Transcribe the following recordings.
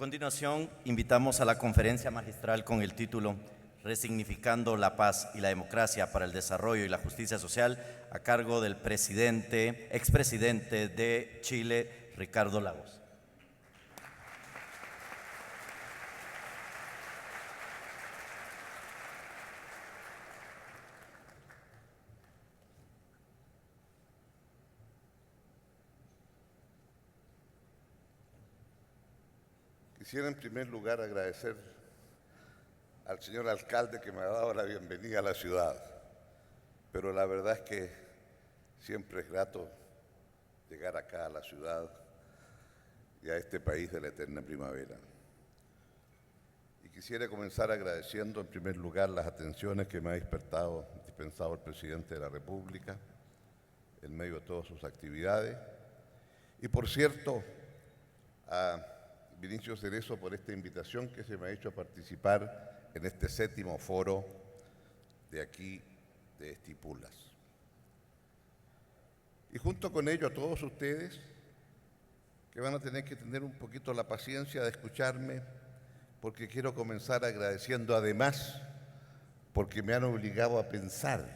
continuación, invitamos a la conferencia magistral con el título Resignificando la paz y la democracia para el desarrollo y la justicia social, a cargo del expresidente de Chile, Ricardo Lagos. Quisiera en primer lugar agradecer al señor alcalde que me ha dado la bienvenida a la ciudad, pero la verdad es que siempre es grato llegar acá a la ciudad y a este país de la eterna primavera. Y quisiera comenzar agradeciendo en primer lugar las atenciones que me ha dispensado el presidente de la República en medio de todas sus actividades. Y por cierto, a Vinicio Cerezo por esta invitación que se me ha hecho a participar en este 7º foro de aquí de Estipulas. Y junto con ello a todos ustedes que van a tener que tener un poquito la paciencia de escucharme, porque quiero comenzar agradeciendo además porque me han obligado a pensar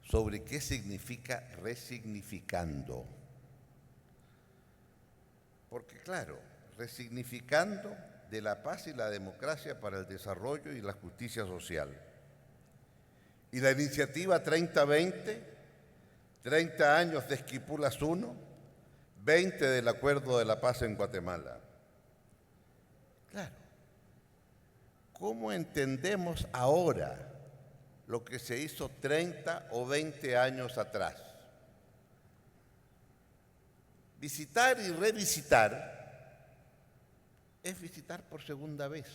sobre qué significa resignificando. Porque claro, resignificando de la paz y la democracia para el desarrollo y la justicia social. Y la iniciativa 3020, 30 años de Esquipulas I, 20 del Acuerdo de la Paz en Guatemala. Claro, ¿cómo entendemos ahora lo que se hizo 30 o 20 años atrás? Visitar y revisitar es visitar por segunda vez.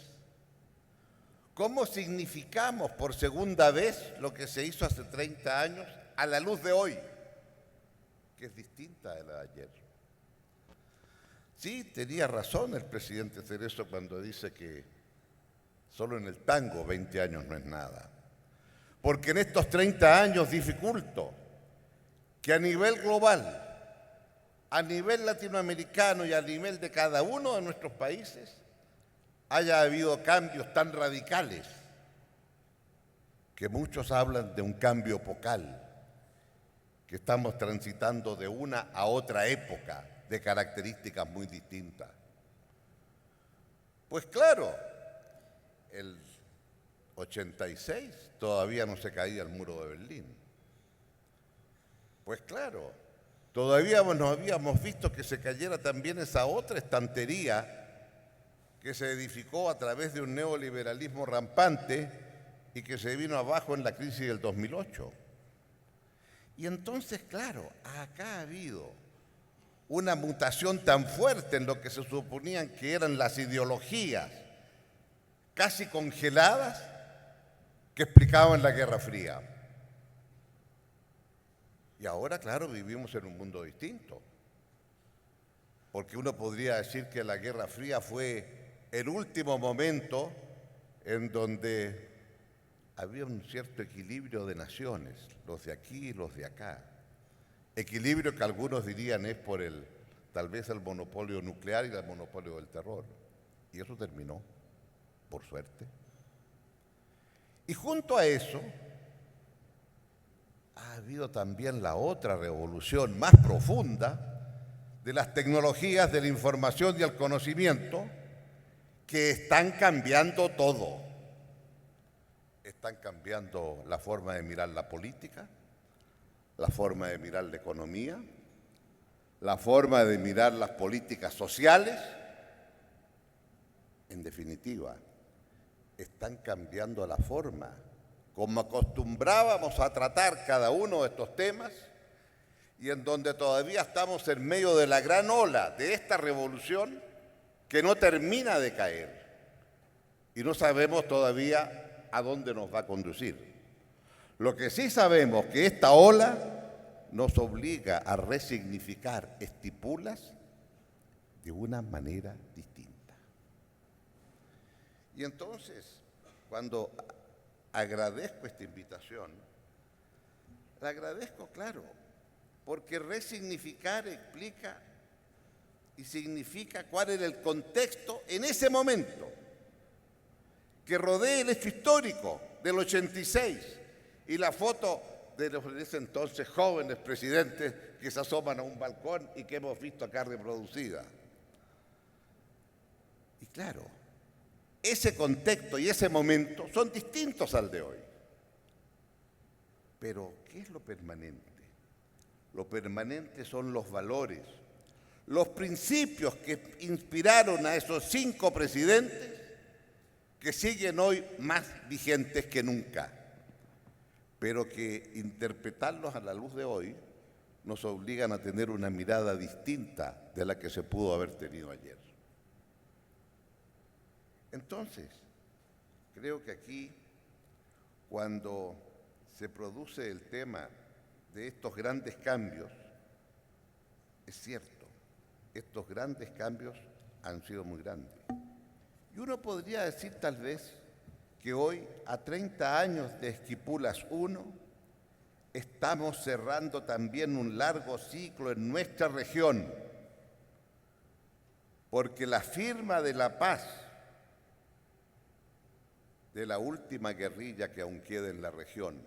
¿Cómo significamos por segunda vez lo que se hizo hace 30 años a la luz de hoy, que es distinta de la de ayer? Sí, tenía razón el presidente Cerezo cuando dice que solo en el tango 20 años no es nada. Porque en estos 30 años dificulto que a nivel global, a nivel latinoamericano y a nivel de cada uno de nuestros países haya habido cambios tan radicales que muchos hablan de un cambio epocal, que estamos transitando de una a otra época de características muy distintas. Pues claro, el 86 todavía no se caía el muro de Berlín. Pues claro, todavía no habíamos visto que se cayera también esa otra estantería que se edificó a través de un neoliberalismo rampante y que se vino abajo en la crisis del 2008. Y entonces, claro, acá ha habido una mutación tan fuerte en lo que se suponían que eran las ideologías casi congeladas que explicaban la Guerra Fría. Y ahora, claro, vivimos en un mundo distinto, porque uno podría decir que la Guerra Fría fue el último momento en donde había un cierto equilibrio de naciones, los de aquí y los de acá. Equilibrio que algunos dirían es por tal vez el monopolio nuclear y el monopolio del terror. Y eso terminó, por suerte. Y junto a eso, ha habido también la otra revolución más profunda de las tecnologías de la información y el conocimiento que están cambiando todo. Están cambiando la forma de mirar la política, la forma de mirar la economía, la forma de mirar las políticas sociales. En definitiva, están cambiando la forma como acostumbrábamos a tratar cada uno de estos temas y en donde todavía estamos en medio de la gran ola de esta revolución que no termina de caer y no sabemos todavía a dónde nos va a conducir. Lo que sí sabemos es que esta ola nos obliga a resignificar Estipulas de una manera distinta. Y entonces, cuando agradezco esta invitación, la agradezco, claro, porque resignificar implica y significa cuál era el contexto en ese momento que rodea el hecho histórico del 86 y la foto de los en ese entonces jóvenes presidentes que se asoman a un balcón y que hemos visto acá reproducida. Y claro, ese contexto y ese momento son distintos al de hoy. Pero, ¿qué es lo permanente? Lo permanente son los valores, los principios que inspiraron a esos 5 presidentes que siguen hoy más vigentes que nunca, pero que interpretarlos a la luz de hoy nos obligan a tener una mirada distinta de la que se pudo haber tenido ayer. Entonces, creo que aquí, cuando se produce el tema de estos grandes cambios, es cierto, estos grandes cambios han sido muy grandes. Y uno podría decir tal vez que hoy, a 30 años de Esquipulas I, estamos cerrando también un largo ciclo en nuestra región, porque la firma de la paz de la última guerrilla que aún queda en la región,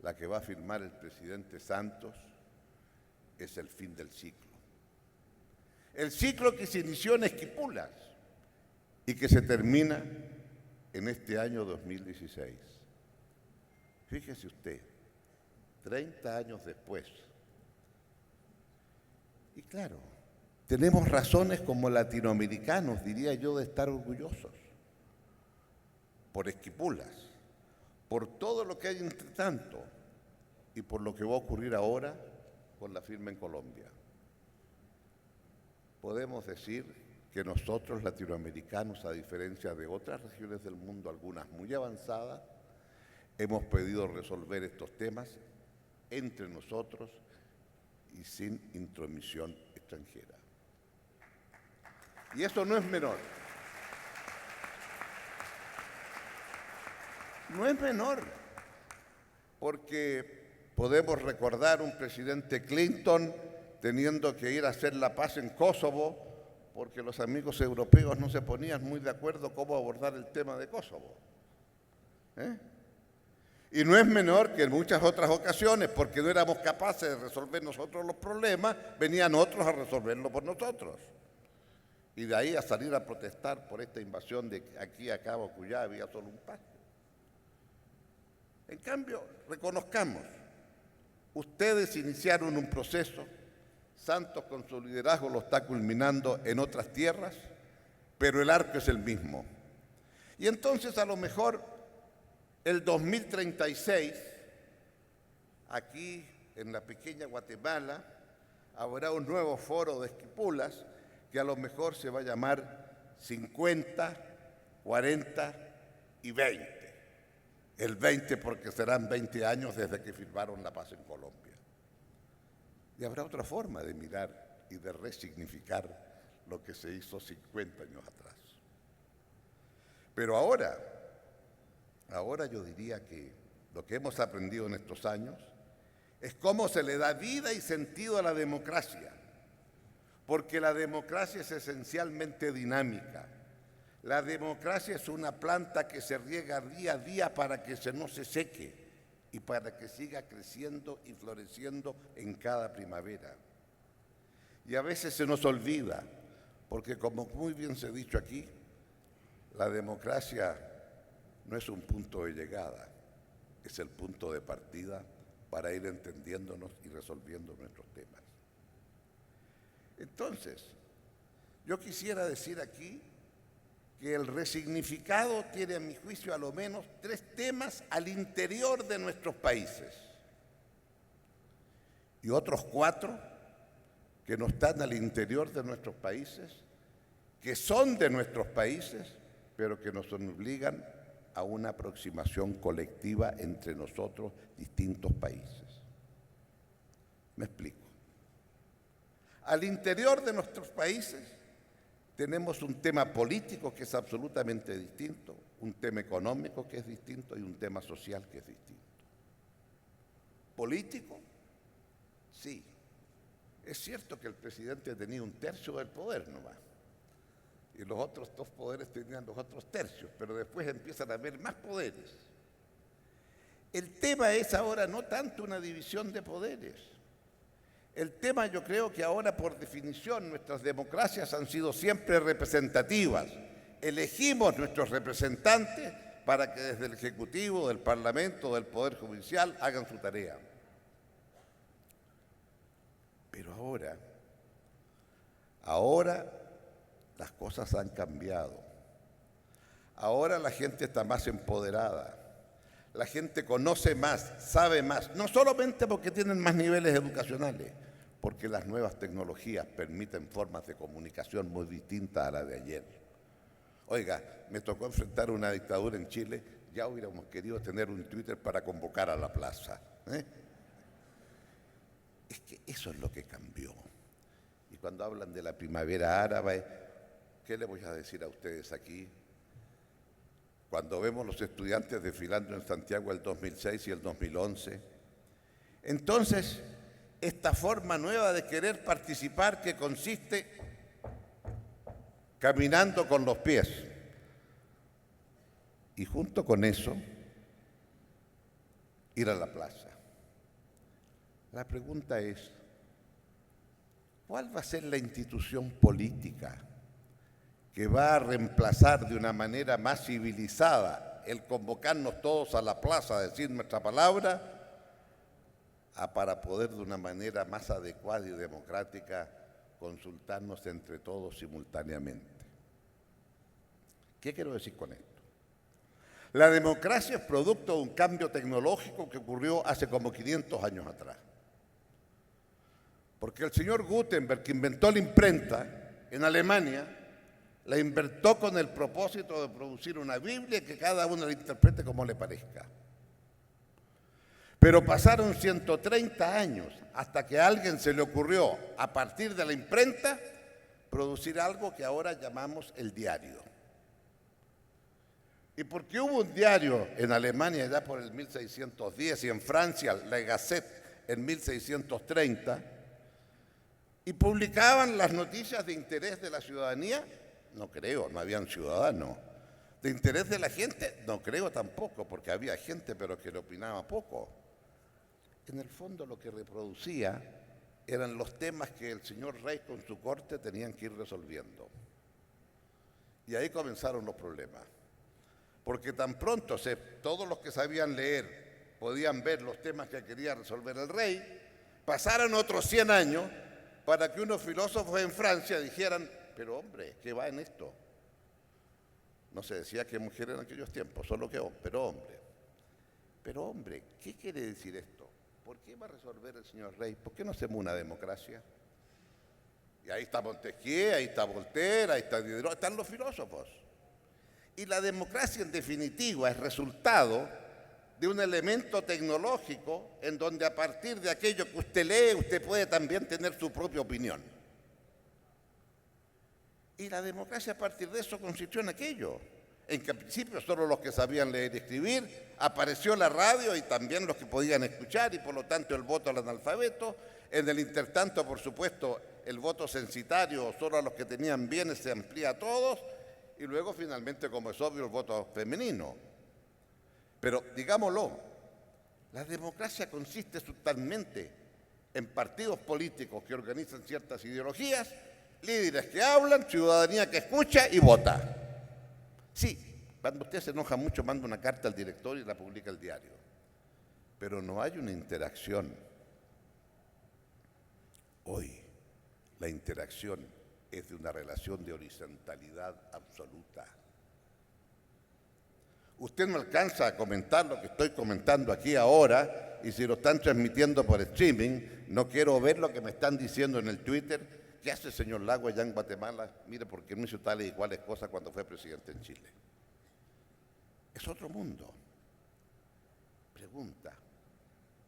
la que va a firmar el presidente Santos, es el fin del ciclo. El ciclo que se inició en Esquipulas y que se termina en este año 2016. Fíjese usted, 30 años después. Y claro, tenemos razones como latinoamericanos, diría yo, de estar orgullosos por Esquipulas, por todo lo que hay entre tanto y por lo que va a ocurrir ahora con la firma en Colombia. Podemos decir que nosotros, latinoamericanos, a diferencia de otras regiones del mundo, algunas muy avanzadas, hemos podido resolver estos temas entre nosotros y sin intromisión extranjera. Y eso no es menor. No es menor, porque podemos recordar un presidente Clinton teniendo que ir a hacer la paz en Kosovo porque los amigos europeos no se ponían muy de acuerdo cómo abordar el tema de Kosovo. Y no es menor que en muchas otras ocasiones, porque no éramos capaces de resolver nosotros los problemas, venían otros a resolverlo por nosotros. Y de ahí a salir a protestar por esta invasión de aquí a Cabo Cuyá había solo un paso. En cambio, reconozcamos, ustedes iniciaron un proceso, Santos con su liderazgo lo está culminando en otras tierras, pero el arco es el mismo. Y entonces a lo mejor el 2036, aquí en la pequeña Guatemala, habrá un nuevo foro de Esquipulas que a lo mejor se va a llamar 50, 40 y 20. El 20 porque serán 20 años desde que firmaron la paz en Colombia. Y habrá otra forma de mirar y de resignificar lo que se hizo 50 años atrás. Pero ahora yo diría que lo que hemos aprendido en estos años es cómo se le da vida y sentido a la democracia, porque la democracia es esencialmente dinámica. La democracia es una planta que se riega día a día para que no se seque y para que siga creciendo y floreciendo en cada primavera. Y a veces se nos olvida, porque como muy bien se ha dicho aquí, la democracia no es un punto de llegada, es el punto de partida para ir entendiéndonos y resolviendo nuestros temas. Entonces, yo quisiera decir aquí que el resignificado tiene, a mi juicio, a lo menos 3 temas al interior de nuestros países y otros 4 que no están al interior de nuestros países, que son de nuestros países, pero que nos obligan a una aproximación colectiva entre nosotros, distintos países. Me explico. Al interior de nuestros países tenemos un tema político que es absolutamente distinto, un tema económico que es distinto y un tema social que es distinto. ¿Político? Sí. Es cierto que el presidente tenía 1/3 del poder nomás, y los otros 2 poderes tenían los otros tercios, pero después empiezan a haber más poderes. El tema es ahora no tanto una división de poderes. El tema, yo creo que ahora, por definición, nuestras democracias han sido siempre representativas. Elegimos nuestros representantes para que desde el Ejecutivo, del Parlamento, del Poder Judicial hagan su tarea. Pero ahora las cosas han cambiado. Ahora la gente está más empoderada. La gente conoce más, sabe más, no solamente porque tienen más niveles educacionales, porque las nuevas tecnologías permiten formas de comunicación muy distintas a las de ayer. Oiga, me tocó enfrentar una dictadura en Chile, ya hubiéramos querido tener un Twitter para convocar a la plaza. Es que eso es lo que cambió. Y cuando hablan de la primavera árabe, ¿qué le voy a decir a ustedes aquí? Cuando vemos los estudiantes desfilando en Santiago el 2006 y el 2011, entonces esta forma nueva de querer participar que consiste caminando con los pies y junto con eso ir a la plaza. La pregunta es, ¿cuál va a ser la institución política que va a reemplazar de una manera más civilizada el convocarnos todos a la plaza a decir nuestra palabra, para poder de una manera más adecuada y democrática consultarnos entre todos simultáneamente? ¿Qué quiero decir con esto? La democracia es producto de un cambio tecnológico que ocurrió hace como 500 años atrás. Porque el señor Gutenberg, que inventó la imprenta en Alemania, la inventó con el propósito de producir una Biblia que cada uno la interprete como le parezca. Pero pasaron 130 años hasta que a alguien se le ocurrió, a partir de la imprenta, producir algo que ahora llamamos el diario. Y porque hubo un diario en Alemania ya por el 1610 y en Francia, la Gazette, en 1630, y publicaban las noticias de interés de la ciudadanía, no creo, no habían ciudadanos. ¿De interés de la gente? No creo tampoco, porque había gente pero que le opinaba poco. En el fondo lo que reproducía eran los temas que el señor rey con su corte tenían que ir resolviendo. Y ahí comenzaron los problemas. Porque tan pronto todos los que sabían leer podían ver los temas que quería resolver el rey, pasaron otros 100 años para que unos filósofos en Francia dijeran, pero hombre, ¿qué va en esto? No se decía que mujer en aquellos tiempos, solo que hombre, pero hombre. Pero hombre, ¿qué quiere decir esto? ¿Por qué va a resolver el señor rey? ¿Por qué no hacemos una democracia? Y ahí está Montesquieu, ahí está Voltaire, ahí está Diderot, están los filósofos. Y la democracia, en definitiva, es resultado de un elemento tecnológico en donde a partir de aquello que usted lee, usted puede también tener su propia opinión. Y la democracia a partir de eso consistió en aquello, en que al principio solo los que sabían leer y escribir, apareció la radio y también los que podían escuchar y por lo tanto el voto al analfabeto. En el intertanto, por supuesto, el voto censitario solo a los que tenían bienes se amplía a todos y luego finalmente, como es obvio, el voto femenino. Pero digámoslo, la democracia consiste totalmente en partidos políticos que organizan ciertas ideologías, líderes que hablan, ciudadanía que escucha y vota. Sí, cuando usted se enoja mucho, manda una carta al director y la publica el diario. Pero no hay una interacción. Hoy, la interacción es de una relación de horizontalidad absoluta. Usted no alcanza a comentar lo que estoy comentando aquí ahora, y si lo están transmitiendo por streaming, no quiero ver lo que me están diciendo en el Twitter. ¿Qué hace el señor Lago allá en Guatemala? Mire, porque no hizo tales y cuales cosas cuando fue presidente en Chile. Es otro mundo. Pregunta,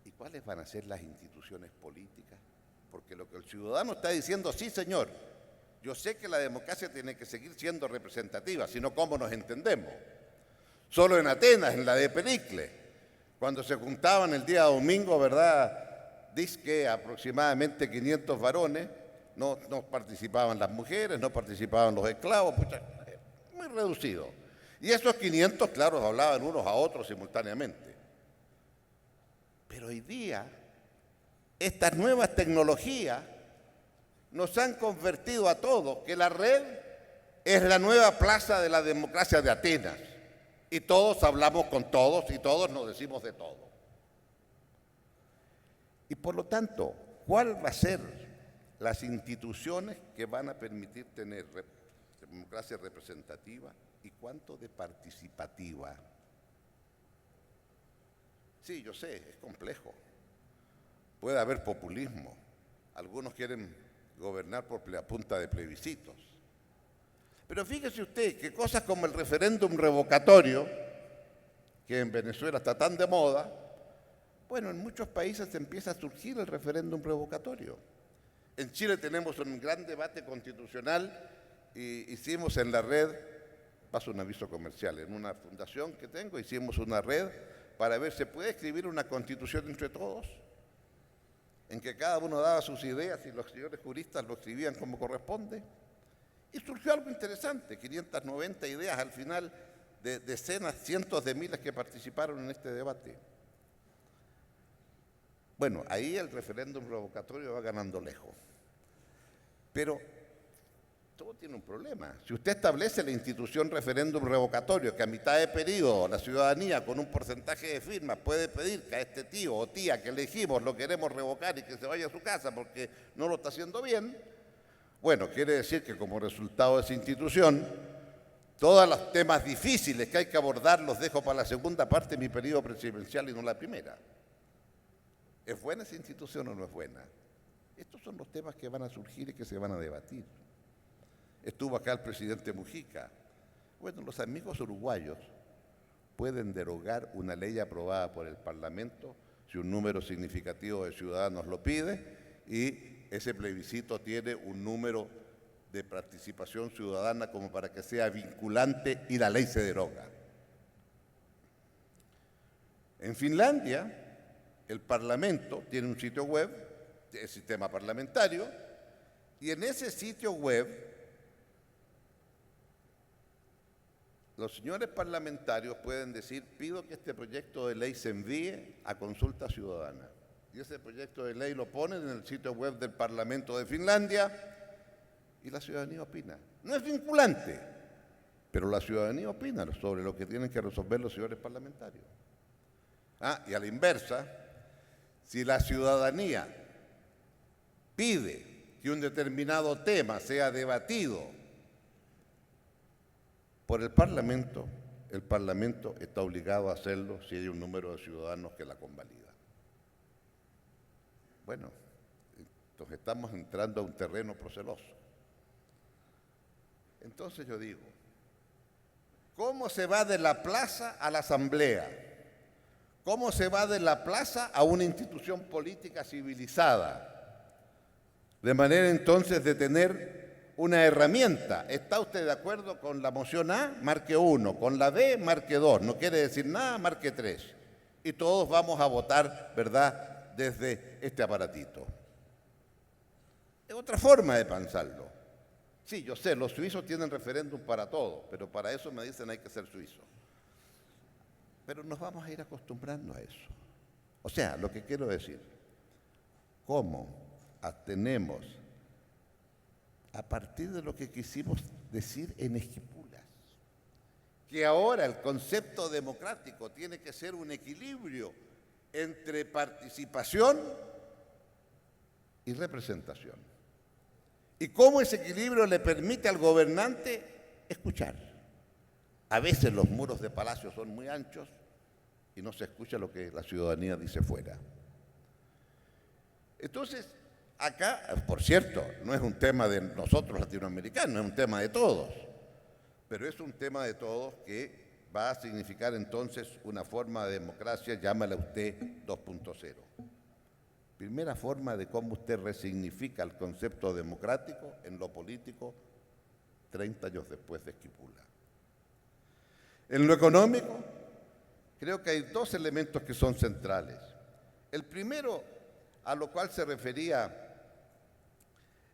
¿y cuáles van a ser las instituciones políticas? Porque lo que el ciudadano está diciendo, sí señor, yo sé que la democracia tiene que seguir siendo representativa, sino ¿cómo nos entendemos? Solo en Atenas, en la de Pericles, cuando se juntaban el día domingo, ¿verdad?, dice que aproximadamente 500 varones, no participaban las mujeres, no participaban los esclavos, pucha, muy reducido. Y esos 500, claro, hablaban unos a otros simultáneamente. Pero hoy día, estas nuevas tecnologías nos han convertido a todos que la red es la nueva plaza de la democracia de Atenas. Y todos hablamos con todos y todos nos decimos de todo. Y por lo tanto, ¿cuál va a ser las instituciones que van a permitir tener democracia representativa y cuánto de participativa? Sí, yo sé, es complejo. Puede haber populismo. Algunos quieren gobernar por la punta de plebiscitos. Pero fíjese usted que cosas como el referéndum revocatorio, que en Venezuela está tan de moda, bueno, en muchos países empieza a surgir el referéndum revocatorio. En Chile tenemos un gran debate constitucional y hicimos en la red, paso un aviso comercial, en una fundación que tengo, hicimos una red para ver si se puede escribir una constitución entre todos, en que cada uno daba sus ideas y los señores juristas lo escribían como corresponde. Y surgió algo interesante, 590 ideas al final de decenas, cientos de miles que participaron en este debate. Bueno, ahí el referéndum revocatorio va ganando lejos. Pero todo tiene un problema. Si usted establece la institución referéndum revocatorio, que a mitad de periodo la ciudadanía con un porcentaje de firmas puede pedir que a este tío o tía que elegimos lo queremos revocar y que se vaya a su casa porque no lo está haciendo bien, bueno, quiere decir que como resultado de esa institución, todos los temas difíciles que hay que abordar los dejo para la segunda parte de mi periodo presidencial y no la primera. ¿Es buena esa institución o no es buena? Estos son los temas que van a surgir y que se van a debatir. Estuvo acá el presidente Mujica. Bueno, los amigos uruguayos pueden derogar una ley aprobada por el Parlamento si un número significativo de ciudadanos lo pide y ese plebiscito tiene un número de participación ciudadana como para que sea vinculante y la ley se deroga. En Finlandia, el Parlamento tiene un sitio web, el sistema parlamentario, y en ese sitio web los señores parlamentarios pueden decir, pido que este proyecto de ley se envíe a consulta ciudadana. Y ese proyecto de ley lo ponen en el sitio web del Parlamento de Finlandia y la ciudadanía opina. No es vinculante, pero la ciudadanía opina sobre lo que tienen que resolver los señores parlamentarios. Y a la inversa, si la ciudadanía pide que un determinado tema sea debatido por el Parlamento está obligado a hacerlo si hay un número de ciudadanos que la convalida. Bueno, entonces estamos entrando a un terreno proceloso. Entonces yo digo, ¿cómo se va de la plaza a la asamblea? ¿Cómo se va de la plaza a una institución política civilizada? De manera entonces de tener una herramienta. ¿Está usted de acuerdo con la moción A? Marque 1. Con la B, marque 2. No quiere decir nada, marque 3. Y todos vamos a votar, ¿verdad?, desde este aparatito. Es otra forma de pensarlo. Sí, yo sé, los suizos tienen referéndum para todo, pero para eso me dicen hay que ser suizo. Pero nos vamos a ir acostumbrando a eso. O sea, lo que quiero decir, ¿cómo tenemos, a partir de lo que quisimos decir en Esquipulas, que ahora el concepto democrático tiene que ser un equilibrio entre participación y representación? Y cómo ese equilibrio le permite al gobernante escuchar. A veces los muros de palacio son muy anchos y no se escucha lo que la ciudadanía dice fuera. Entonces, acá, por cierto, no es un tema de nosotros latinoamericanos, es un tema de todos, pero es un tema de todos que va a significar entonces una forma de democracia, llámala usted 2.0. Primera forma de cómo usted resignifica el concepto democrático en lo político 30 años después de Esquipula. En lo económico, creo que hay dos elementos que son centrales. El primero, a lo cual se refería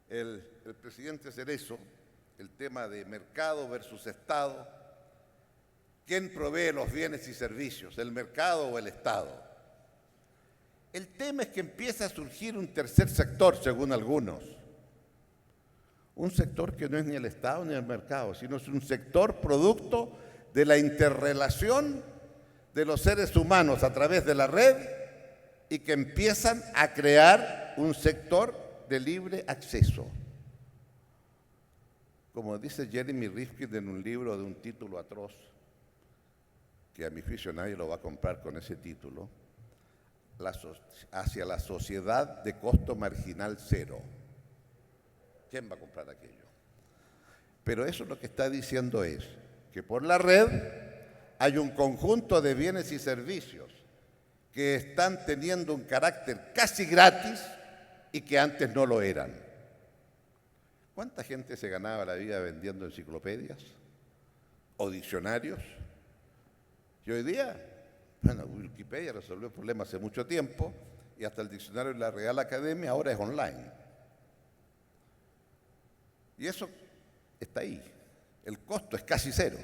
el presidente Cerezo, el tema de mercado versus Estado. ¿Quién provee los bienes y servicios, el mercado o el Estado? El tema es que empieza a surgir un tercer sector, según algunos. Un sector que no es ni el Estado ni el mercado, sino es un sector producto de la interrelación de los seres humanos a través de la red y que empiezan a crear un sector de libre acceso. Como dice Jeremy Rifkin en un libro de un título atroz, que a mi juicio nadie lo va a comprar con ese título, hacia la sociedad de costo marginal cero. ¿Quién va a comprar aquello? Pero eso lo que está diciendo es que por la red hay un conjunto de bienes y servicios que están teniendo un carácter casi gratis y que antes no lo eran. ¿Cuánta gente se ganaba la vida vendiendo enciclopedias o diccionarios? Y hoy día, bueno, Wikipedia resolvió el problema hace mucho tiempo y hasta el diccionario de la Real Academia ahora es online. Y eso está ahí. El costo es casi cero.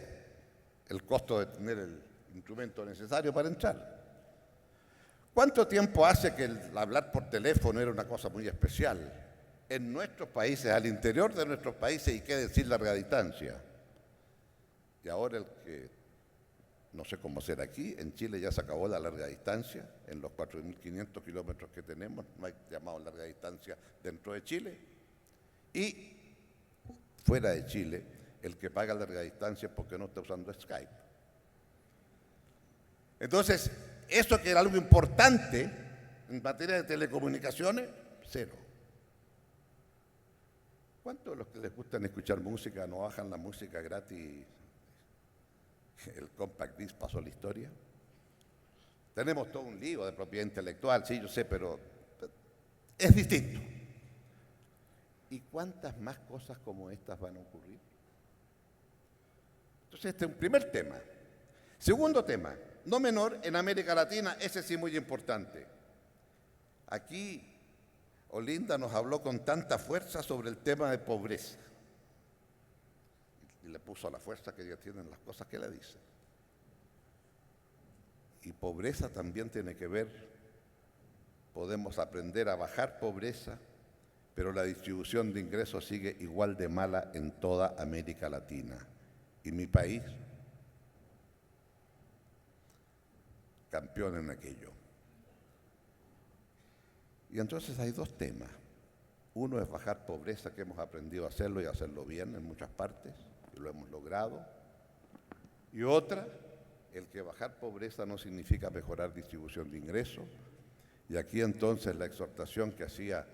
El costo de tener el instrumento necesario para entrar. ¿Cuánto tiempo hace que el hablar por teléfono era una cosa muy especial? En nuestros países, al interior de nuestros países, y qué decir larga distancia. Y ahora el que, no sé cómo será aquí, en Chile ya se acabó la larga distancia, en los 4.500 kilómetros que tenemos, no hay llamado larga distancia dentro de Chile. Y fuera de Chile, el que paga larga distancia es porque no está usando Skype. Entonces, eso que era algo importante en materia de telecomunicaciones, cero. ¿Cuántos de los que les gustan escuchar música no bajan la música gratis? El compact disc pasó la historia. Tenemos todo un lío de propiedad intelectual, sí, yo sé, pero es distinto. ¿Y cuántas más cosas como estas van a ocurrir? Entonces, este es un primer tema. Segundo tema, no menor, en América Latina, ese sí muy importante. Aquí Olinda nos habló con tanta fuerza sobre el tema de pobreza. Y le puso la fuerza que ella tiene en las cosas que le dice. Y pobreza también tiene que ver, podemos aprender a bajar pobreza, pero la distribución de ingresos sigue igual de mala en toda América Latina. Y mi país, campeón en aquello. Y entonces hay dos temas. Uno es bajar pobreza, que hemos aprendido a hacerlo y a hacerlo bien en muchas partes, y lo hemos logrado. Y otra, el que bajar pobreza no significa mejorar distribución de ingresos. Y aquí entonces la exhortación que hacía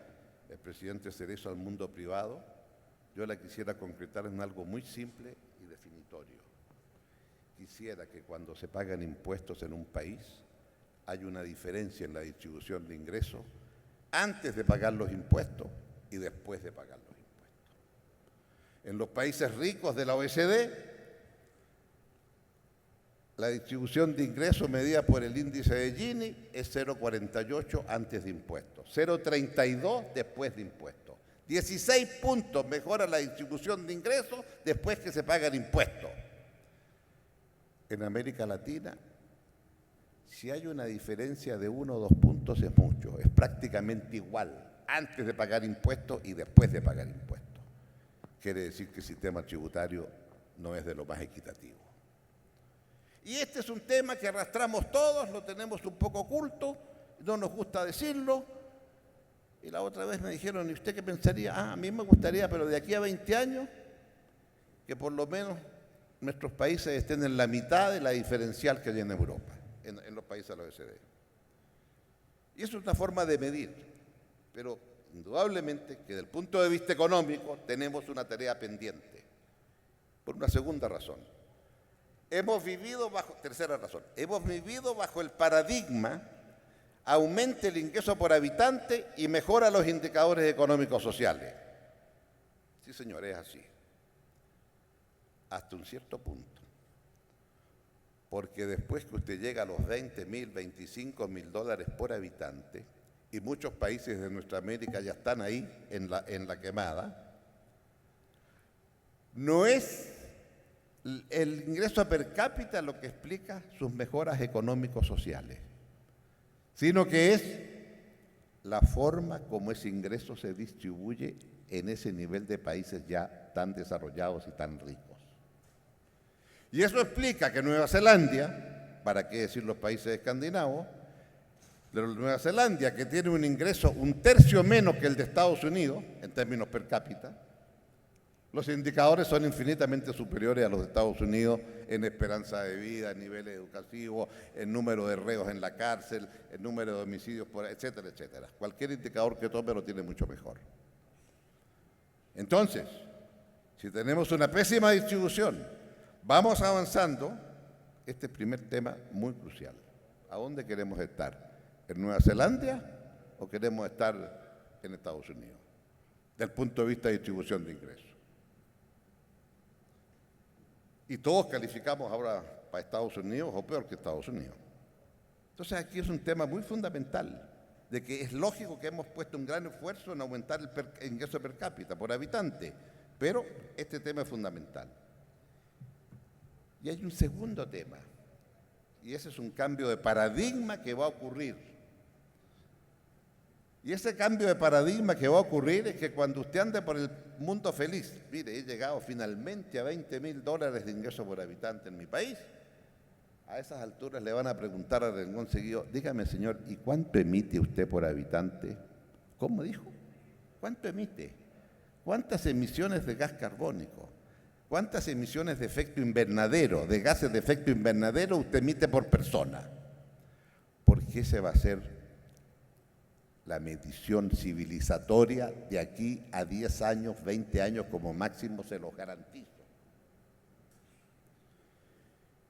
el presidente Cerezo al mundo privado, yo la quisiera concretar en algo muy simple y definitorio. Quisiera que cuando se pagan impuestos en un país, hay una diferencia en la distribución de ingresos antes de pagar los impuestos y después de pagar los impuestos. En los países ricos de la OECD, la distribución de ingresos medida por el índice de Gini es 0,48 antes de impuestos, 0,32 después de impuestos. 16 puntos mejora la distribución de ingresos después que se pagan impuestos. En América Latina, si hay una diferencia de 1 o 2 puntos es mucho, es prácticamente igual antes de pagar impuestos y después de pagar impuestos. Quiere decir que el sistema tributario no es de lo más equitativo. Y este es un tema que arrastramos todos, lo tenemos un poco oculto, no nos gusta decirlo. Y la otra vez me dijeron, ¿y usted qué pensaría? A mí me gustaría, pero de aquí a 20 años, que por lo menos nuestros países estén en la mitad de la diferencial que hay en Europa, en los países de la OECD. Y eso es una forma de medir, pero indudablemente que desde el punto de vista económico tenemos una tarea pendiente, por una segunda razón. Tercera razón, hemos vivido bajo el paradigma aumente el ingreso por habitante y mejora los indicadores económicos sociales. Sí, señor, es así. Hasta un cierto punto. Porque después que usted llega a los 20.000, 25.000 dólares por habitante, y muchos países de nuestra América ya están ahí en la quemada, no es el ingreso per cápita lo que explica sus mejoras económicos sociales, sino que es la forma como ese ingreso se distribuye en ese nivel de países ya tan desarrollados y tan ricos. Y eso explica que Nueva Zelanda, para qué decir los países escandinavos, pero Nueva Zelanda, que tiene un ingreso un tercio menos que el de Estados Unidos, en términos per cápita, los indicadores son infinitamente superiores a los de Estados Unidos en esperanza de vida, en nivel educativo, en número de reos en la cárcel, en número de homicidios, etcétera, etcétera. Cualquier indicador que tome lo tiene mucho mejor. Entonces, si tenemos una pésima distribución, vamos avanzando, este es el primer tema muy crucial. ¿A dónde queremos estar? ¿En Nueva Zelanda o queremos estar en Estados Unidos? Desde el punto de vista de distribución de ingresos. Y todos calificamos ahora para Estados Unidos o peor que Estados Unidos. Entonces aquí es un tema muy fundamental, de que es lógico que hemos puesto un gran esfuerzo en aumentar el ingreso per cápita por habitante, pero este tema es fundamental. Y hay un segundo tema, y ese es un cambio de paradigma que va a ocurrir. Y ese cambio de paradigma que va a ocurrir es que cuando usted ande por el mundo feliz, mire, he llegado finalmente a $20.000 de ingreso por habitante en mi país, a esas alturas le van a preguntar a renglón seguido, dígame señor, ¿y cuánto emite usted por habitante? ¿Cómo dijo? ¿Cuánto emite? ¿Cuántas emisiones de gas carbónico? ¿Cuántas emisiones de efecto invernadero, de gases de efecto invernadero usted emite por persona? Porque ese va a ser la medición civilizatoria de aquí a 10 años, 20 años como máximo, se los garantizo.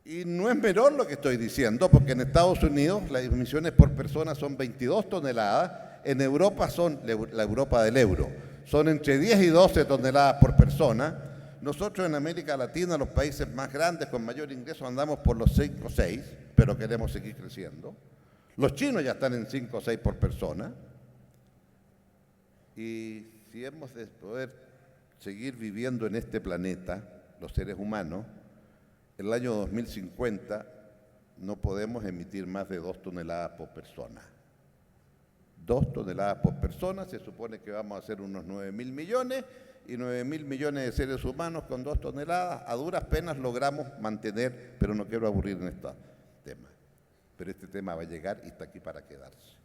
Y no es menor lo que estoy diciendo, porque en Estados Unidos las emisiones por persona son 22 toneladas, en Europa son, la Europa del euro, son entre 10 y 12 toneladas por persona. Nosotros en América Latina, los países más grandes con mayor ingreso, andamos por los 5 o 6, pero queremos seguir creciendo. Los chinos ya están en 5 o 6 por persona. Y si hemos de poder seguir viviendo en este planeta, los seres humanos, en el año 2050 no podemos emitir más de 2 toneladas por persona. 2 toneladas por persona, se supone que vamos a hacer unos 9.000 millones, y 9.000 millones de seres humanos con 2 toneladas, a duras penas logramos mantener, pero no quiero aburrir en este tema. Pero este tema va a llegar y está aquí para quedarse.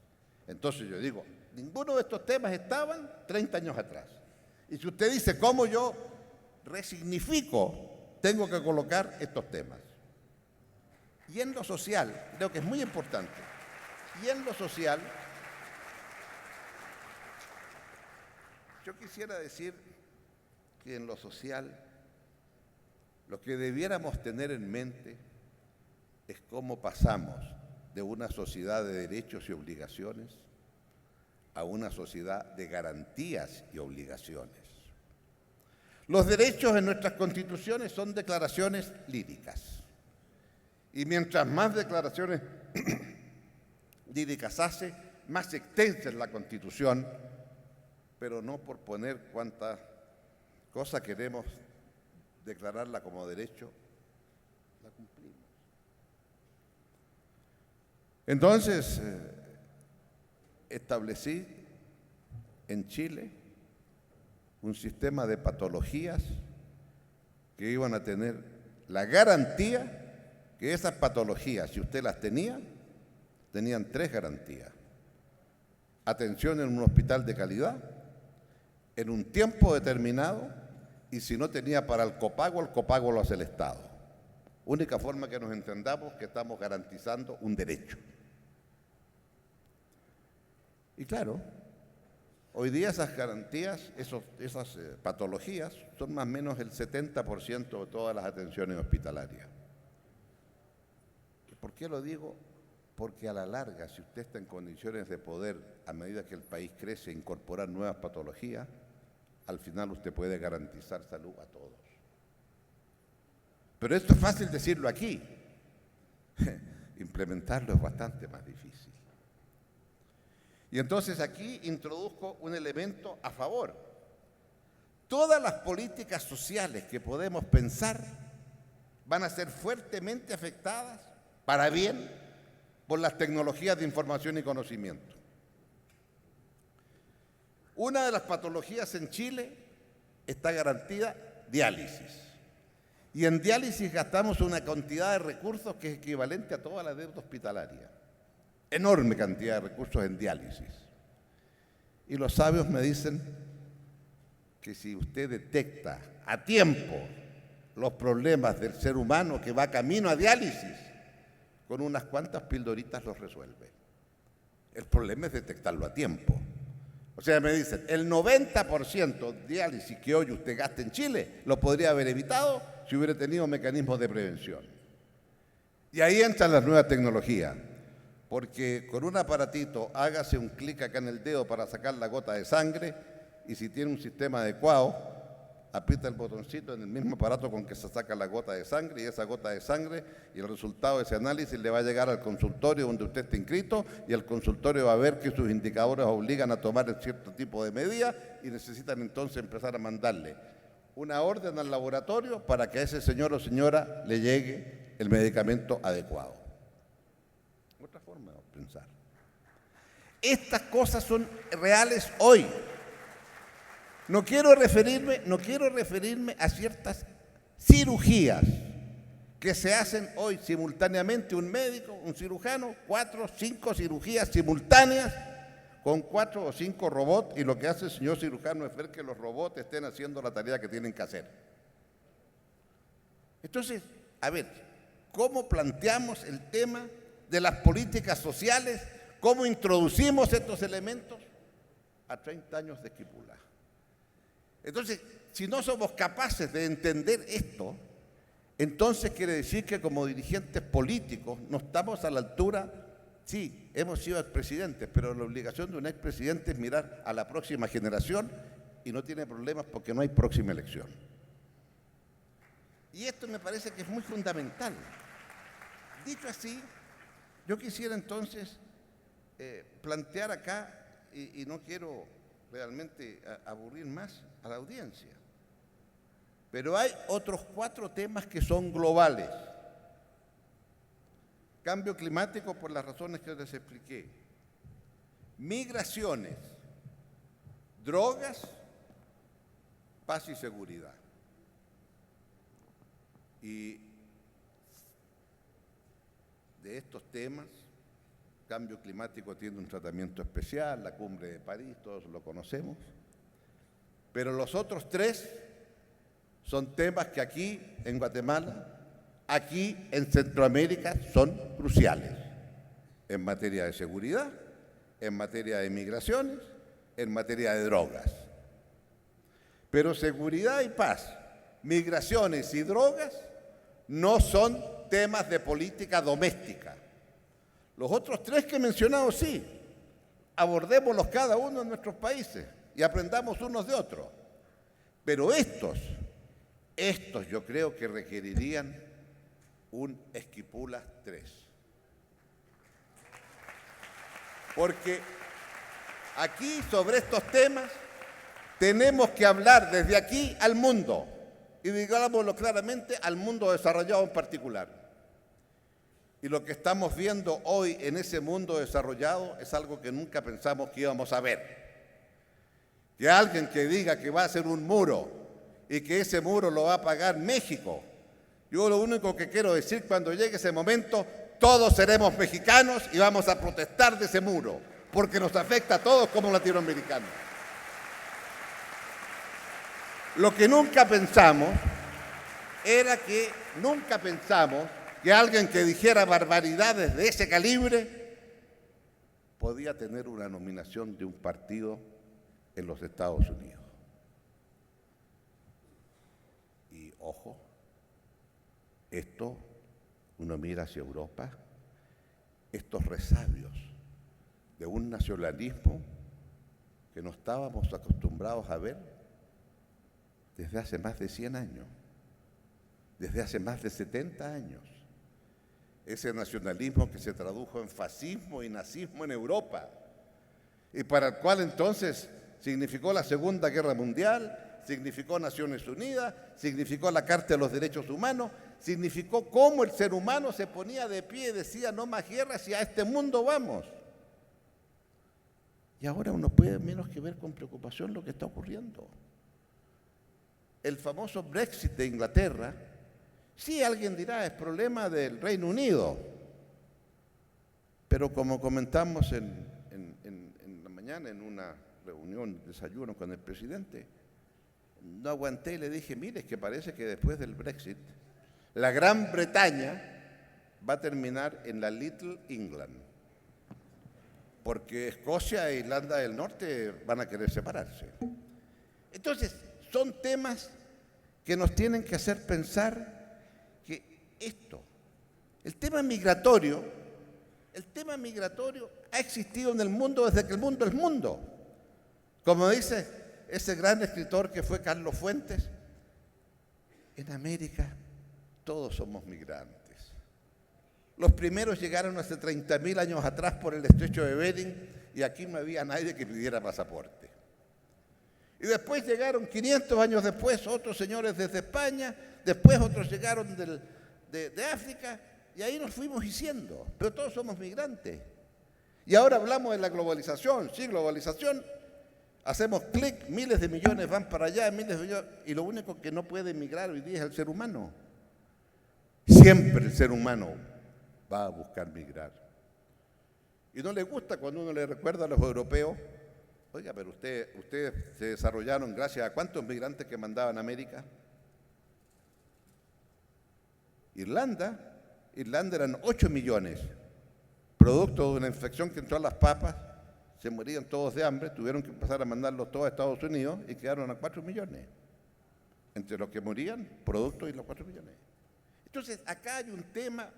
Entonces yo digo, ninguno de estos temas estaban 30 años atrás. Y si usted dice, ¿cómo yo resignifico? Tengo que colocar estos temas. Y en lo social, creo que es muy importante, y en lo social, yo quisiera decir que en lo social, lo que debiéramos tener en mente es cómo pasamos de una sociedad de derechos y obligaciones a una sociedad de garantías y obligaciones. Los derechos en nuestras constituciones son declaraciones líricas. Y mientras más declaraciones líricas hace, más extensa es la Constitución, pero no por poner cuánta cosa queremos declararla como derecho, la cumplimos. Entonces, establecí en Chile un sistema de patologías que iban a tener la garantía que esas patologías, si usted las tenía, tenían 3 garantías. Atención en un hospital de calidad, en un tiempo determinado, y si no tenía para el copago lo hace el Estado. Única forma que nos entendamos que estamos garantizando un derecho. Y claro, hoy día esas garantías, esas patologías, son más o menos el 70% de todas las atenciones hospitalarias. ¿Por qué lo digo? Porque a la larga, si usted está en condiciones de poder, a medida que el país crece, incorporar nuevas patologías, al final usted puede garantizar salud a todos. Pero esto es fácil decirlo aquí. Implementarlo es bastante más difícil. Y entonces aquí introduzco un elemento a favor. Todas las políticas sociales que podemos pensar van a ser fuertemente afectadas, para bien, por las tecnologías de información y conocimiento. Una de las patologías en Chile está garantida diálisis. Y en diálisis gastamos una cantidad de recursos que es equivalente a toda la deuda hospitalaria. Enorme cantidad de recursos en diálisis. Y los sabios me dicen que si usted detecta a tiempo los problemas del ser humano que va camino a diálisis, con unas cuantas pildoritas los resuelve. El problema es detectarlo a tiempo. O sea, me dicen, el 90% de diálisis que hoy usted gasta en Chile lo podría haber evitado si hubiera tenido mecanismos de prevención. Y ahí entra la nueva tecnología, porque con un aparatito hágase un clic acá en el dedo para sacar la gota de sangre y si tiene un sistema adecuado, aprieta el botoncito en el mismo aparato con que se saca la gota de sangre y esa gota de sangre y el resultado de ese análisis le va a llegar al consultorio donde usted está inscrito y el consultorio va a ver que sus indicadores obligan a tomar cierto tipo de medidas y necesitan entonces empezar a mandarle una orden al laboratorio para que a ese señor o señora le llegue el medicamento adecuado. Otra forma de pensar. Estas cosas son reales hoy. No quiero referirme a ciertas cirugías que se hacen hoy simultáneamente, un médico, un cirujano, 4 o 5 cirugías simultáneas con 4 o 5 robots y lo que hace el señor cirujano es ver que los robots estén haciendo la tarea que tienen que hacer. Entonces, a ver, ¿cómo planteamos el tema de las políticas sociales? ¿Cómo introducimos estos elementos? A 30 años de Esquipula. Entonces, si no somos capaces de entender esto, entonces quiere decir que como dirigentes políticos no estamos a la altura. Sí, hemos sido expresidentes, pero la obligación de un expresidente es mirar a la próxima generación y no tiene problemas porque no hay próxima elección. Y esto me parece que es muy fundamental. Dicho así, yo quisiera entonces plantear acá, y no quiero realmente aburrir más a la audiencia, pero hay otros 4 temas que son globales. Cambio climático por las razones que les expliqué. Migraciones, drogas, paz y seguridad. Y de estos temas, cambio climático tiene un tratamiento especial, la cumbre de París, todos lo conocemos, pero los otros 3 son temas que aquí en Guatemala, aquí en Centroamérica son cruciales en materia de seguridad, en materia de migraciones, en materia de drogas. Pero seguridad y paz, migraciones y drogas no son temas de política doméstica. Los otros 3 que he mencionado sí, abordémoslos cada uno en nuestros países y aprendamos unos de otros. Pero estos yo creo que requerirían un Esquipula 3. Porque aquí sobre estos temas tenemos que hablar desde aquí al mundo y digámoslo claramente al mundo desarrollado en particular. Y lo que estamos viendo hoy en ese mundo desarrollado es algo que nunca pensamos que íbamos a ver. Que alguien que diga que va a hacer un muro y que ese muro lo va a pagar México. Yo lo único que quiero decir, cuando llegue ese momento, todos seremos mexicanos y vamos a protestar de ese muro, porque nos afecta a todos como latinoamericanos. Lo que nunca pensamos era que alguien que dijera barbaridades de ese calibre podía tener una nominación de un partido en los Estados Unidos. Y ojo, esto, uno mira hacia Europa, estos resabios de un nacionalismo que no estábamos acostumbrados a ver desde hace más de 100 años, desde hace más de 70 años. Ese nacionalismo que se tradujo en fascismo y nazismo en Europa, y para el cual entonces significó la Segunda Guerra Mundial, significó Naciones Unidas, significó la Carta de los Derechos Humanos, significó cómo el ser humano se ponía de pie y decía no más guerras y a este mundo vamos. Y ahora uno puede menos que ver con preocupación lo que está ocurriendo. El famoso Brexit de Inglaterra, sí, alguien dirá, es problema del Reino Unido, pero como comentamos en la mañana en una reunión, desayuno con el presidente, no aguanté y le dije, mire, es que parece que después del Brexit, la Gran Bretaña va a terminar en la Little England, porque Escocia e Irlanda del Norte van a querer separarse. Entonces, son temas que nos tienen que hacer pensar que el tema migratorio ha existido en el mundo desde que el mundo es mundo. Como dice ese gran escritor que fue Carlos Fuentes, en América todos somos migrantes. Los primeros llegaron hace 30.000 años atrás por el estrecho de Bering y aquí no había nadie que pidiera pasaporte. Y después llegaron 500 años después otros señores desde España, después otros llegaron de África y ahí nos fuimos diciendo, pero todos somos migrantes. Y ahora hablamos de la globalización, sí, globalización, hacemos clic, miles de millones van para allá, miles de millones, y lo único que no puede migrar hoy día es el ser humano. Siempre el ser humano va a buscar migrar. Y no le gusta cuando uno le recuerda a los europeos, oiga, pero ustedes se desarrollaron gracias a ¿cuántos migrantes que mandaban a América? Irlanda eran 8 millones, producto de una infección que entró a las papas, se morían todos de hambre, tuvieron que empezar a mandarlos todos a Estados Unidos y quedaron a 4 millones. Entre los que morían, producto y los 4 millones. Entonces, acá hay un tema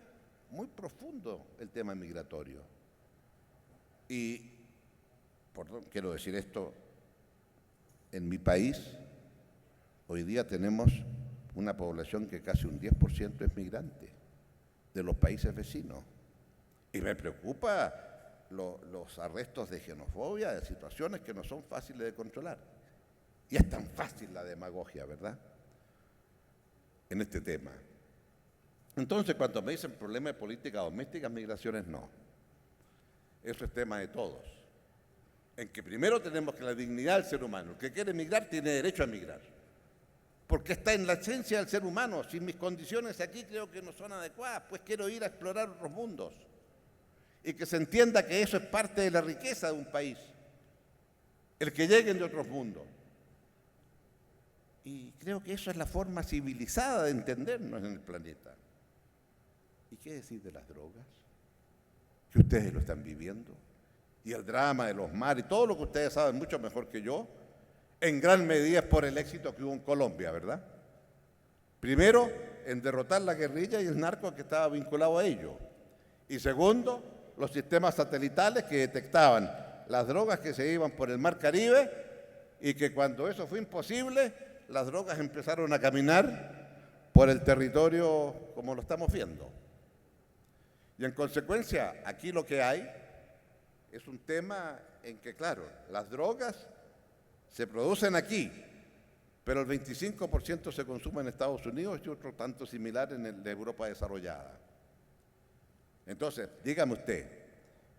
muy profundo, el tema migratorio. Y, quiero decir esto, en mi país, hoy día tenemos una población que casi un 10% es migrante de los países vecinos. Y me preocupa los arrestos de xenofobia, de situaciones que no son fáciles de controlar. Y es tan fácil la demagogia, ¿verdad?, en este tema. Entonces, cuando me dicen problema de política doméstica, migraciones no. Eso es tema de todos. En que primero tenemos que la dignidad del ser humano. El que quiere migrar tiene derecho a migrar. Porque está en la esencia del ser humano. Si mis condiciones aquí creo que no son adecuadas, pues quiero ir a explorar otros mundos. Y que se entienda que eso es parte de la riqueza de un país. El que lleguen de otros mundos. Y creo que eso es la forma civilizada de entendernos en el planeta. ¿Y qué decir de las drogas? Que ustedes lo están viviendo. Y el drama de los mares, y todo lo que ustedes saben mucho mejor que yo, en gran medida es por el éxito que hubo en Colombia, ¿verdad? Primero, en derrotar la guerrilla y el narco que estaba vinculado a ello. Y segundo, los sistemas satelitales que detectaban las drogas que se iban por el Mar Caribe y que cuando eso fue imposible, las drogas empezaron a caminar por el territorio como lo estamos viendo. Y en consecuencia, aquí lo que hay es un tema en que, claro, las drogas se producen aquí, pero el 25% se consume en Estados Unidos y otro tanto similar en el de Europa desarrollada. Entonces, dígame usted,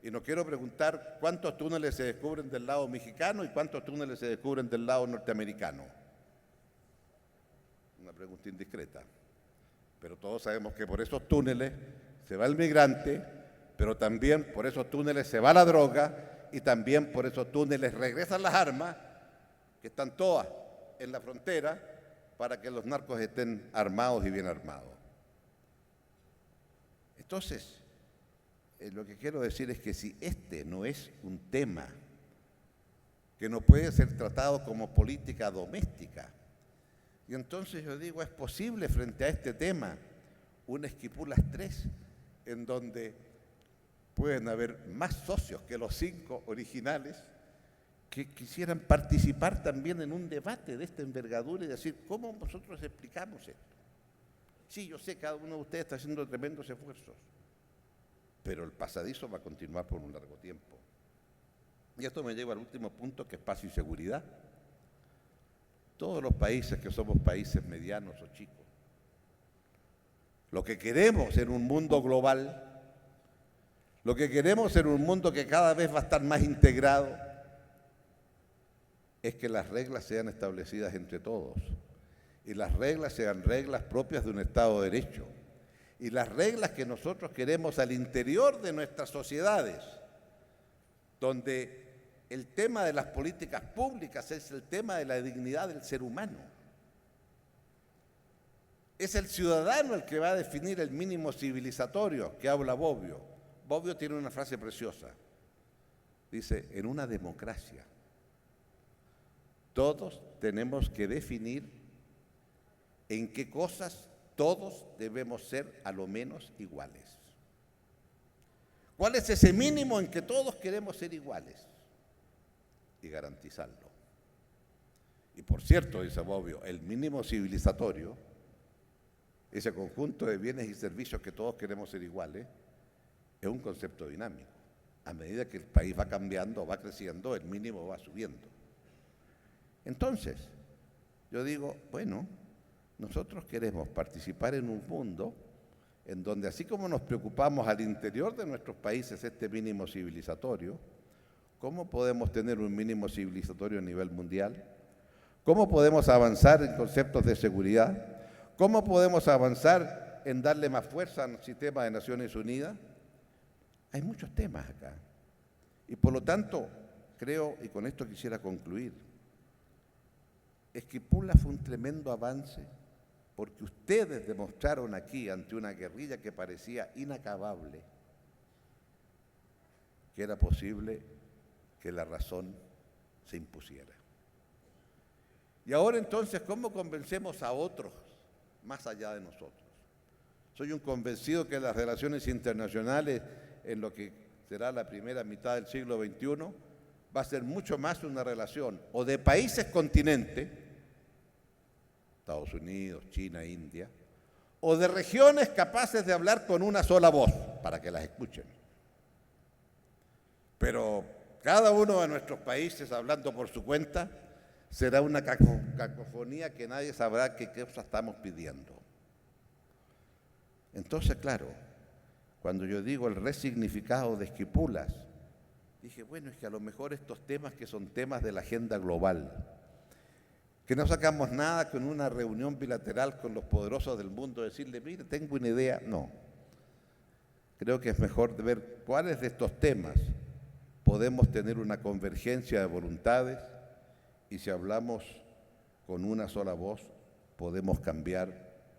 y no quiero preguntar cuántos túneles se descubren del lado mexicano y cuántos túneles se descubren del lado norteamericano. Una pregunta indiscreta. Pero todos sabemos que por esos túneles se va el migrante, pero también por esos túneles se va la droga y también por esos túneles regresan las armas, que están todas en la frontera, para que los narcos estén armados y bien armados. Entonces, lo que quiero decir es que si este no es un tema que no puede ser tratado como política doméstica, y entonces yo digo, es posible frente a este tema un Esquipulas 3, en donde pueden haber más socios que los 5 originales que quisieran participar también en un debate de esta envergadura y decir, ¿cómo nosotros explicamos esto? Sí, yo sé, cada uno de ustedes está haciendo tremendos esfuerzos, pero el pasadizo va a continuar por un largo tiempo. Y esto me lleva al último punto, que es paz y seguridad. Todos los países que somos países medianos o chicos, lo que queremos en un mundo global, lo que queremos en un mundo que cada vez va a estar más integrado, es que las reglas sean establecidas entre todos, y las reglas sean reglas propias de un Estado de Derecho, y las reglas que nosotros queremos al interior de nuestras sociedades, donde el tema de las políticas públicas es el tema de la dignidad del ser humano. Es el ciudadano el que va a definir el mínimo civilizatorio que habla Bobbio. Bobbio tiene una frase preciosa. Dice, en una democracia, todos tenemos que definir en qué cosas todos debemos ser a lo menos iguales. ¿Cuál es ese mínimo en que todos queremos ser iguales? Y garantizarlo. Y por cierto, dice Bobbio, el mínimo civilizatorio, ese conjunto de bienes y servicios que todos queremos ser iguales, es un concepto dinámico. A medida que el país va cambiando, va creciendo, el mínimo va subiendo. Entonces, yo digo, bueno, nosotros queremos participar en un mundo en donde, así como nos preocupamos al interior de nuestros países este mínimo civilizatorio, ¿cómo podemos tener un mínimo civilizatorio a nivel mundial? ¿Cómo podemos avanzar en conceptos de seguridad? ¿Cómo podemos avanzar en darle más fuerza al sistema de Naciones Unidas? Hay muchos temas acá. Y por lo tanto, creo, y con esto quisiera concluir, Esquipula fue un tremendo avance porque ustedes demostraron aquí, ante una guerrilla que parecía inacabable, que era posible que la razón se impusiera. Y ahora entonces, ¿cómo convencemos a otros más allá de nosotros? Soy un convencido que las relaciones internacionales, en lo que será la primera mitad del siglo XXI, va a ser mucho más una relación o de países-continente, Estados Unidos, China, India, o de regiones capaces de hablar con una sola voz, para que las escuchen. Pero cada uno de nuestros países, hablando por su cuenta, será una cacofonía que nadie sabrá qué cosa estamos pidiendo. Entonces, claro, cuando yo digo el resignificado de Esquipulas, dije, bueno, es que a lo mejor estos temas que son temas de la agenda global, que no sacamos nada con una reunión bilateral con los poderosos del mundo, decirle, mire, tengo una idea, no. Creo que es mejor ver cuáles de estos temas podemos tener una convergencia de voluntades y si hablamos con una sola voz, podemos cambiar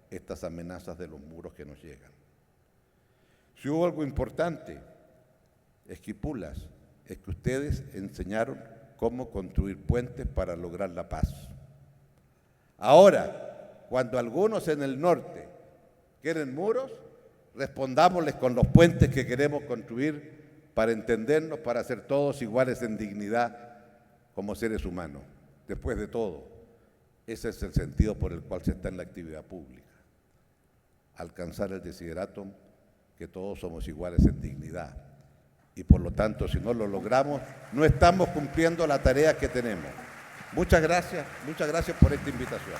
estas amenazas de los muros que nos llegan. Si hubo algo importante, Esquipulas, es que ustedes enseñaron cómo construir puentes para lograr la paz. Ahora, cuando algunos en el norte quieren muros, respondámosles con los puentes que queremos construir para entendernos, para ser todos iguales en dignidad como seres humanos. Después de todo, ese es el sentido por el cual se está en la actividad pública. Alcanzar el desideratum que todos somos iguales en dignidad. Y por lo tanto, si no lo logramos, no estamos cumpliendo la tarea que tenemos. Muchas gracias por esta invitación.